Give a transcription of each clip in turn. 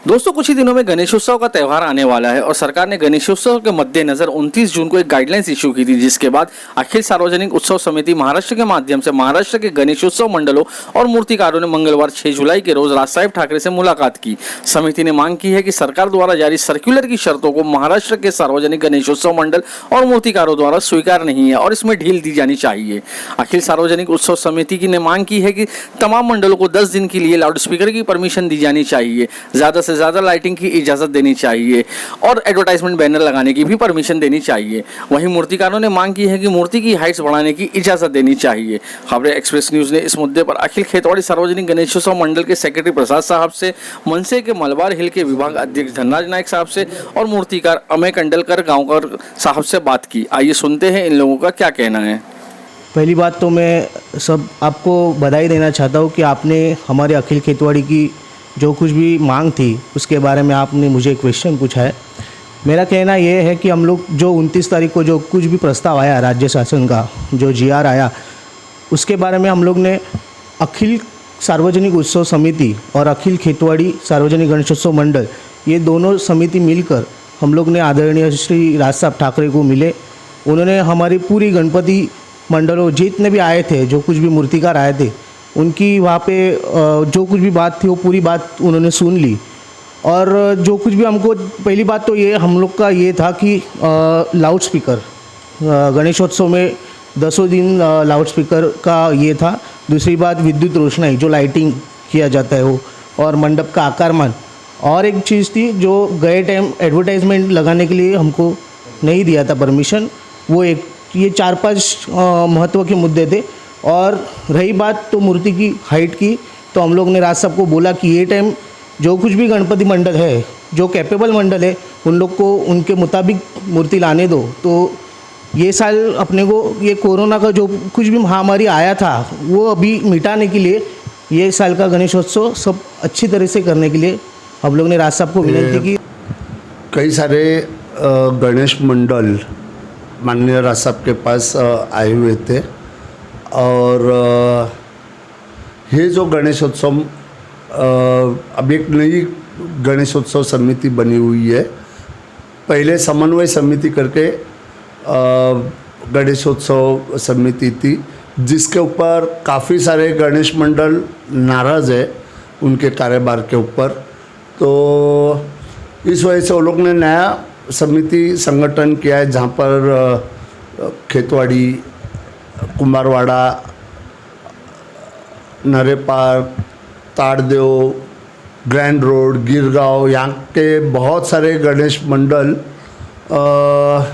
दोस्तों, कुछ ही दिनों में गणेशोत्सव का त्यौहार आने वाला है और सरकार ने गणेशोत्सव के मद्देनजर 29 जून को एक गाइडलाइंस इशू की थी, जिसके बाद अखिल सार्वजनिक उत्सव समिति महाराष्ट्र के माध्यम से महाराष्ट्र के गणेशोत्सव मंडलों और मूर्तिकारों ने मंगलवार 6 जुलाई के रोज राज साहेब ठाकरे से मुलाकात की। समिति ने मांग की है कि सरकार द्वारा जारी सर्कुलर की शर्तों को महाराष्ट्र के सार्वजनिक गणेशोत्सव मंडल और मूर्तिकारों द्वारा स्वीकार नहीं है और इसमें ढील दी जानी चाहिए। अखिल सार्वजनिक उत्सव समिति की ने मांग की है कि तमाम मंडलों को 10 दिन के लिए लाउडस्पीकर की परमिशन दी जानी चाहिए, ज्यादा से ज्यादा लाइटिंग की इजाजत देनी चाहिए और एडवर्टाइजमेंट बैनर लगाने की भी परमिशन देनी चाहिए। वहीं मूर्तिकारों ने मांग की है कि मूर्ति की हाइट्स बढ़ाने की इजाजत देनी चाहिए। खबरें एक्सप्रेस न्यूज ने इस मुद्दे पर अखिल खेतवाड़ी सार्वजनिक गणेशोत्सव मंडल के सेक्रेटरी प्रसाद साहब से, मनसे के मलबार हिल के विभाग अध्यक्ष धनराज नायक साहब से और मूर्तिकार अमय कंडलकर गांवकर साहब से बात की। आइए सुनते हैं इन लोगों का क्या कहना है। पहली बात तो मैं सब आपको बधाई देना चाहता हूँ कि आपने हमारे अखिल खेतवाड़ी की जो कुछ भी मांग थी उसके बारे में आपने मुझे क्वेश्चन पूछा है। मेरा कहना ये है कि हम लोग जो 29 तारीख को जो कुछ भी प्रस्ताव आया राज्य शासन का, जो GR आया, उसके बारे में हम लोग ने अखिल सार्वजनिक उत्सव समिति और अखिल खेतवाड़ी सार्वजनिक गणेशोत्सव मंडल, ये दोनों समिति मिलकर हम लोग ने आदरणीय श्री राज साहब ठाकरे को मिले। उन्होंने हमारी पूरी गणपति मंडलों जितने भी आए थे, जो कुछ भी मूर्तिकार आए थे, उनकी वहाँ पे जो कुछ भी बात थी वो पूरी बात उन्होंने सुन ली। और जो कुछ भी हमको, पहली बात तो ये हम लोग का ये था कि लाउड स्पीकर गणेशोत्सव में 10 दिन लाउड स्पीकर का ये था। दूसरी बात विद्युत रोशनाई, जो लाइटिंग किया जाता है वो, और मंडप का आकारमान। और एक चीज़ थी जो गए टाइम एडवर्टाइजमेंट लगाने के लिए हमको नहीं दिया था परमिशन, वो एक, ये 4-5 महत्व के मुद्दे थे। और रही बात तो मूर्ति की हाइट की, तो हम लोग ने राज साहब को बोला कि ये टाइम जो कुछ भी गणपति मंडल है, जो कैपेबल मंडल है, उन लोग को उनके मुताबिक मूर्ति लाने दो। तो ये साल अपने को ये कोरोना का जो कुछ भी महामारी आया था वो अभी मिटाने के लिए ये साल का गणेशोत्सव सब अच्छी तरह से करने के लिए हम लोग ने राज साहब को विनती की। कई सारे गणेश मंडल माननीय राज साहब के पास आए हुए थे और ये जो गणेशोत्सव अब एक नई गणेशोत्सव समिति बनी हुई है। पहले समन्वय समिति करके गणेशोत्सव समिति थी, जिसके ऊपर काफ़ी सारे गणेश मंडल नाराज़ है उनके कार्यभार के ऊपर। तो इस वजह से वो लोग ने नया समिति संगठन किया है, जहाँ पर खेतवाड़ी, कुमारवाड़ा, नरेपार, ताड़देव, ग्रैंड रोड, गिरगांव, यहाँ के बहुत सारे गणेश मंडल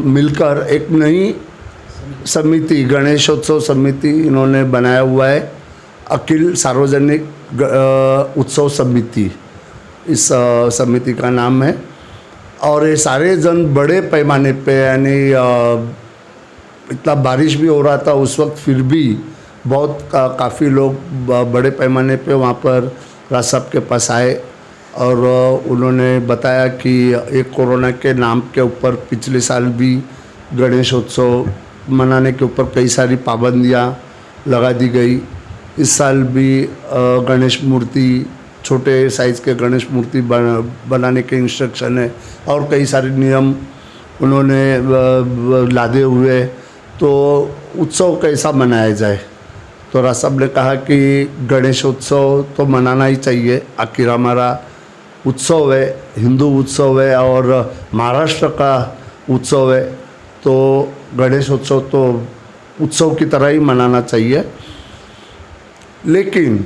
मिलकर एक नई समिति, गणेशोत्सव समिति इन्होंने बनाया हुआ है, अखिल सार्वजनिक उत्सव समिति इस समिति का नाम है। और ये सारे जन बड़े पैमाने पे, यानी इतना बारिश भी हो रहा था उस वक्त, फिर भी बहुत काफ़ी लोग बड़े पैमाने पे वहाँ पर राज साहब के पास आए और उन्होंने बताया कि एक कोरोना के नाम के ऊपर पिछले साल भी गणेशोत्सव मनाने के ऊपर कई सारी पाबंदियाँ लगा दी गई। इस साल भी गणेश मूर्ति, छोटे साइज़ के गणेश मूर्ति बनाने के इंस्ट्रक्शन है और कई सारे नियम उन्होंने लादे हुए। तो उत्सव कैसा मनाया जाए, तो राज साहब ने कहा कि गणेशोत्सव तो मनाना ही चाहिए, आखिर हमारा उत्सव है, हिंदू उत्सव है और महाराष्ट्र का उत्सव है, तो गणेशोत्सव तो उत्सव की तरह ही मनाना चाहिए। लेकिन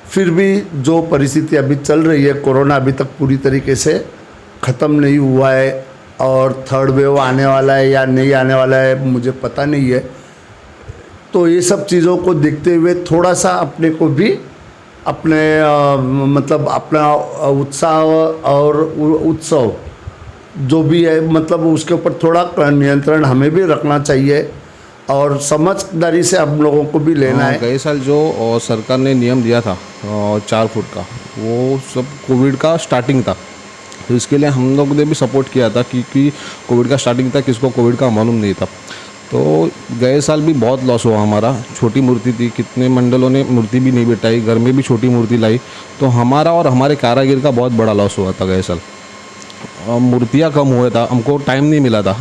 फिर भी जो परिस्थिति अभी चल रही है, कोरोना अभी तक पूरी तरीके से ख़त्म नहीं हुआ है और थर्ड वेव आने वाला है या नहीं आने वाला है मुझे पता नहीं है। तो ये सब चीज़ों को देखते हुए थोड़ा सा अपने को भी अपने मतलब अपना उत्साह और उत्सव जो भी है, मतलब उसके ऊपर थोड़ा नियंत्रण हमें भी रखना चाहिए और समझदारी से हम लोगों को भी लेना है। गए साल जो सरकार ने नियम दिया था 4 फुट का, वो सब कोविड का स्टार्टिंग था, तो इसके लिए हम लोग ने भी सपोर्ट किया था क्योंकि कोविड का स्टार्टिंग था, किसको कोविड का मालूम नहीं था। तो गए साल भी बहुत लॉस हुआ हमारा। छोटी मूर्ति थी, कितने मंडलों ने मूर्ति भी नहीं बिठाई, घर में भी छोटी मूर्ति लाई, तो हमारा और हमारे कारागिर का बहुत बड़ा लॉस हुआ था गए साल। मूर्तियाँ कम हुआ था, हमको टाइम नहीं मिला था,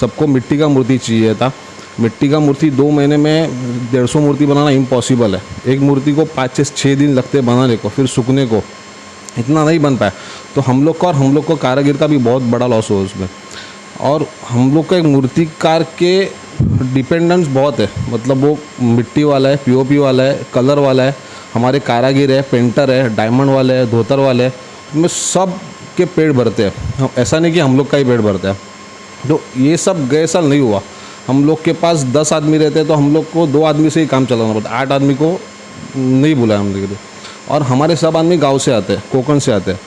सबको मिट्टी का मूर्ति चाहिए था। मिट्टी का मूर्ति 2 महीने में 150 मूर्ति बनाना इम्पॉसिबल है। एक मूर्ति को 5 से 6 दिन लगते बनाने को, फिर सूखने को, इतना नहीं बन पाया। तो हम लोग का और हम लोग को कारागिर का भी बहुत बड़ा लॉस हुआ उसमें। और हम लोग का एक मूर्तिकार के डिपेंडेंस बहुत है, मतलब वो मिट्टी वाला है, पीओपी वाला है, कलर वाला है, हमारे कारागिर है, पेंटर है, डायमंड वाले है, धोतर वाले है, उसमें सब के पेट भरते हैं। ऐसा नहीं कि हम लोग का ही पेट भरता है। तो ये सब गए साल नहीं हुआ। हम लोग के पास 10 आदमी रहते हैं तो हम लोग को 2 आदमी से ही काम चलाना पड़ता है, 8 आदमी को नहीं बुलाया हम लोग। और हमारे सब आदमी गांव से आते हैं, कोकण से आते हैं,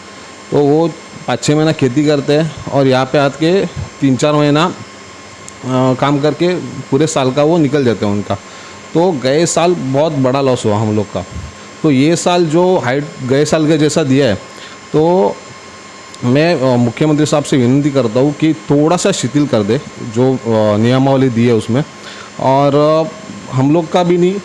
तो वो 5-6 महीना खेती करते हैं और यहाँ पे आके 3-4 महीना काम करके पूरे साल का वो निकल जाते हैं उनका। तो गए साल बहुत बड़ा लॉस हुआ हम लोग का। तो ये साल जो हाइट गए साल के जैसा दिया है, तो मैं मुख्यमंत्री साहब से विनती करता हूँ कि थोड़ा सा शिथिल कर दे जो नियमावली दी है उसमें, और हम लोग का भी नहीं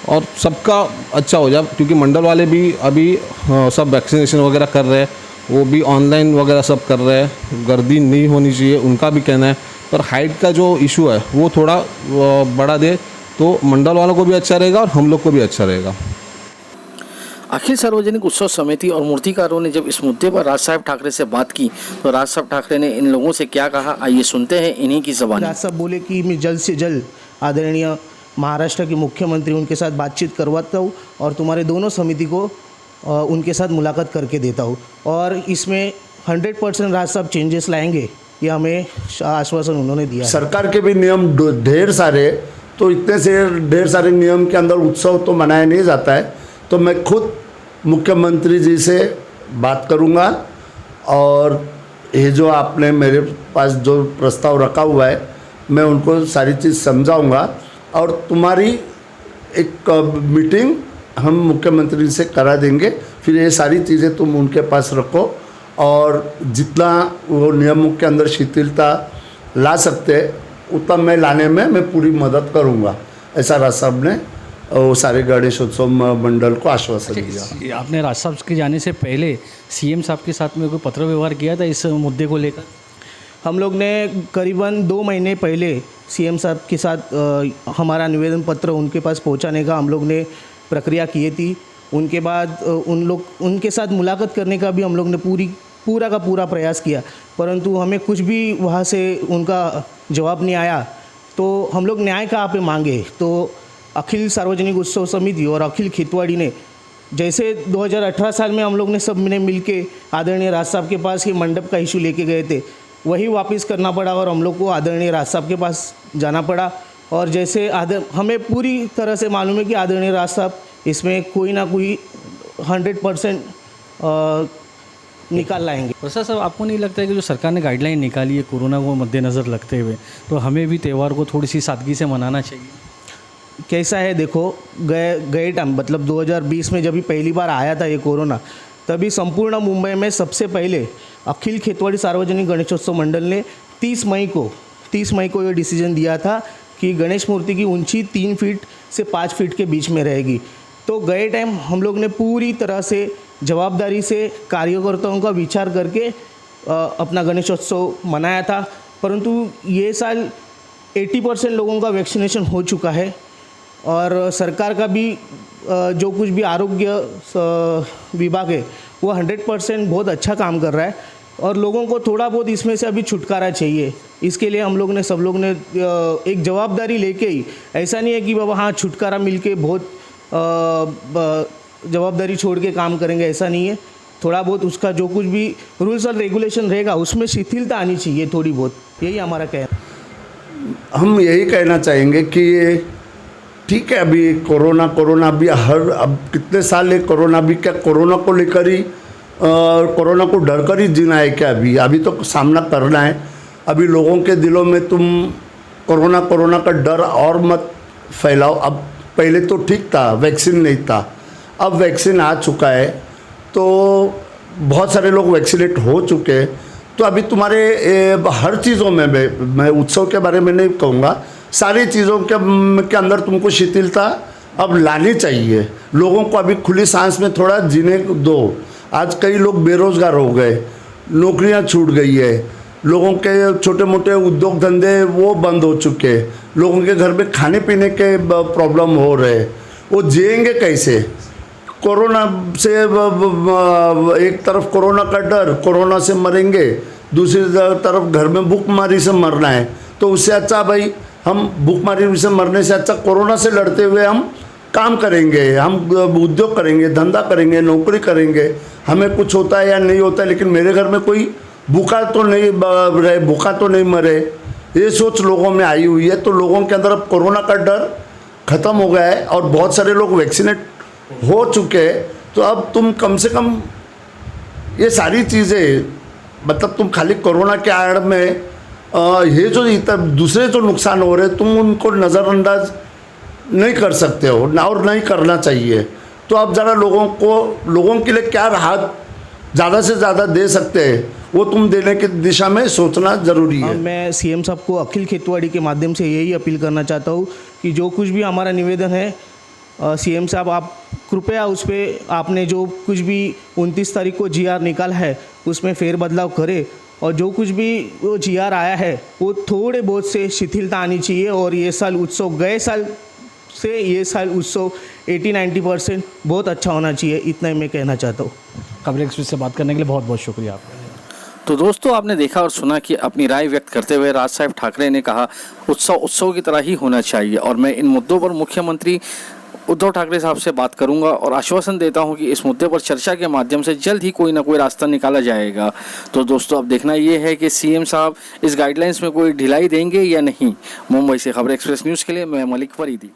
और सबका अच्छा हो जाए। क्योंकि मंडल वाले भी अभी सब वैक्सीनेशन वगैरह कर रहे हैं, वो भी ऑनलाइन वगैरह सब कर रहे हैं, गर्दी नहीं होनी चाहिए उनका भी कहना है। पर हाइट का जो इशू है वो थोड़ा बढ़ा दे तो मंडल वालों को भी अच्छा रहेगा और हम लोग को भी अच्छा रहेगा। अखिल सार्वजनिक उत्सव समिति और मूर्तिकारों ने जब इस मुद्दे पर राज साहब ठाकरे से बात की तो राज साहब ठाकरे ने इन लोगों से क्या कहा, आइए सुनते हैं इन्हीं की ज़बानी। राज साहब बोले कि मैं जल्द से जल्द आदरणीय महाराष्ट्र के मुख्यमंत्री उनके साथ बातचीत करवाता हूँ और तुम्हारे दोनों समिति को उनके साथ मुलाकात करके देता हूँ, और इसमें 100% राज साहब चेंजेस लाएंगे, ये हमें आश्वासन उन्होंने दिया है। सरकार के भी नियम ढेर सारे, तो इतने से ढेर सारे नियम के अंदर उत्सव तो मनाया नहीं जाता है। तो मैं खुद मुख्यमंत्री जी से बात करूंगा और ये जो आपने मेरे पास जो प्रस्ताव रखा हुआ है मैं उनको सारी चीज़ समझाऊंगा, और तुम्हारी एक मीटिंग हम मुख्यमंत्री से करा देंगे। फिर ये सारी चीज़ें तुम उनके पास रखो और जितना वो नियमों के अंदर शिथिलता ला सकते उतना मैं लाने में मैं पूरी मदद करूंगा, ऐसा राज साहब ने वो सारे गणेशोत्सव मंडल को आश्वासन दिया। आपने राज साहब के जाने से पहले सीएम साहब के साथ में कोई पत्र व्यवहार किया था इस मुद्दे को लेकर? हम लोग ने करीबन 2 महीने पहले सीएम साहब के साथ हमारा निवेदन पत्र उनके पास पहुंचाने का हम लोग ने प्रक्रिया की थी। उनके बाद उनके साथ मुलाकात करने का भी हम लोग ने पूरा का पूरा प्रयास किया, परंतु हमें कुछ भी वहाँ से उनका जवाब नहीं आया। तो हम लोग न्याय कहाँ पे मांगे, तो अखिल सार्वजनिक उत्सव समिति और अखिल खेतवाड़ी ने जैसे 2018 साल में हम लोग ने सब ने मिल के आदरणीय राज साहब के पास ये मंडप का इशू लेके गए थे, वही वापस करना पड़ा और हम लोग को आदरणीय राज साहब के पास जाना पड़ा। और जैसे हमें पूरी तरह से मालूम है कि आदरणीय राज साहब इसमें कोई ना कोई 100% निकाल लाएंगे। प्रसाद साहब, आपको नहीं लगता है कि जो सरकार ने गाइडलाइन निकाली है कोरोना को मद्देनज़र रखते हुए, तो हमें भी त्यौहार को थोड़ी सी सादगी से मनाना चाहिए? कैसा है देखो, गए टाइम मतलब 2020 में जब भी पहली बार आया था ये कोरोना, तभी संपूर्ण मुंबई में सबसे पहले अखिल खेतवाड़ी सार्वजनिक गणेशोत्सव मंडल ने 30 मई को ये डिसीजन दिया था कि गणेश मूर्ति की ऊंची 3 फीट से 5 फीट के बीच में रहेगी। तो गए टाइम हम लोग ने पूरी तरह से जवाबदारी से कार्यकर्ताओं का विचार करके अपना गणेशोत्सव मनाया था, परंतु ये साल 80% लोगों का वैक्सीनेशन हो चुका है और सरकार का भी जो कुछ भी आरोग्य विभाग है वो 100% बहुत अच्छा काम कर रहा है और लोगों को थोड़ा बहुत इसमें से अभी छुटकारा चाहिए। इसके लिए हम लोग ने सब लोग ने एक जवाबदारी लेके ही, ऐसा नहीं है कि बाबा हाँ छुटकारा मिलके बहुत जवाबदारी छोड़ के काम करेंगे, ऐसा नहीं है। थोड़ा बहुत उसका जो कुछ भी रूल्स और रेगुलेशन रहेगा उसमें शिथिलता आनी चाहिए थोड़ी बहुत, यही हमारा कहना। हम यही कहना चाहेंगे कि ठीक है, अभी कोरोना भी अब कितने साल है कोरोना भी, क्या कोरोना को लेकर ही कोरोना को डर कर ही जीना है क्या? अभी तो सामना करना है। अभी लोगों के दिलों में तुम कोरोना का डर और मत फैलाओ। अब पहले तो ठीक था, वैक्सीन नहीं था, अब वैक्सीन आ चुका है तो बहुत सारे लोग वैक्सीनेट हो चुके हैं। तो अभी तुम्हारे हर चीज़ों में मैं उत्सव के बारे में नहीं कहूँगा, सारी चीज़ों के अंदर तुमको शिथिलता अब लानी चाहिए। लोगों को अभी खुली सांस में थोड़ा जीने दो। आज कई लोग बेरोजगार हो गए, नौकरियां छूट गई है, लोगों के छोटे मोटे उद्योग धंधे वो बंद हो चुके हैं, लोगों के घर में खाने पीने के प्रॉब्लम हो रहे, वो जिएंगे कैसे? कोरोना से एक तरफ कोरोना का डर, कोरोना से मरेंगे, दूसरी तरफ घर में भूखमारी से मरना है। तो उससे अच्छा भाई हम भूखमारी से मरने से अच्छा कोरोना से लड़ते हुए हम काम करेंगे, हम उद्योग करेंगे, धंधा करेंगे, नौकरी करेंगे। हमें कुछ होता है या नहीं होता है, लेकिन मेरे घर में कोई भूखा तो नहीं रहे, भूखा तो नहीं मरे, ये सोच लोगों में आई हुई है। तो लोगों के अंदर अब कोरोना का डर ख़त्म हो गया है और बहुत सारे लोग वैक्सीनेट हो चुके हैं। तो अब तुम कम से कम ये सारी चीज़ें, मतलब तुम खाली कोरोना के आड़ में ये जो दूसरे जो नुकसान हो रहे तुम उनको नज़रअंदाज नहीं कर सकते हो ना, और नहीं करना चाहिए। तो अब ज़रा लोगों के लिए क्या राहत ज़्यादा से ज़्यादा दे सकते हैं वो तुम देने की दिशा में सोचना ज़रूरी है। मैं सीएम साहब को अखिल खेतवाड़ी के माध्यम से यही अपील करना चाहता हूँ कि जो कुछ भी हमारा निवेदन है, सीएम साहब आप कृपया उस पर आपने जो कुछ भी 29 तारीख को जीआर निकाला है उसमें फेरबदलाव करें, और जो कुछ भी वो जीआर आया है वो थोड़े बहुत से शिथिलता आनी चाहिए। और ये साल उत्सव गए साल से ये साल उत्सव 80-90% बहुत अच्छा होना चाहिए, इतना ही मैं कहना चाहता हूँ। खबर एक्सप्रेस से बात करने के लिए बहुत बहुत शुक्रिया आपका। तो दोस्तों, आपने देखा और सुना कि अपनी राय व्यक्त करते हुए राज साहब ठाकरे ने कहा उत्सव की तरह ही होना चाहिए। और मैं इन मुद्दों पर मुख्यमंत्री उद्धव ठाकरे साहब से बात करूंगा और आश्वासन देता हूं कि इस मुद्दे पर चर्चा के माध्यम से जल्द ही कोई ना कोई रास्ता निकाला जाएगा। तो दोस्तों, अब देखना ये है कि सीएम साहब इस गाइडलाइंस में कोई ढिलाई देंगे या नहीं। मुंबई से खबर एक्सप्रेस न्यूज़ के लिए मैं मलिक फरीदी।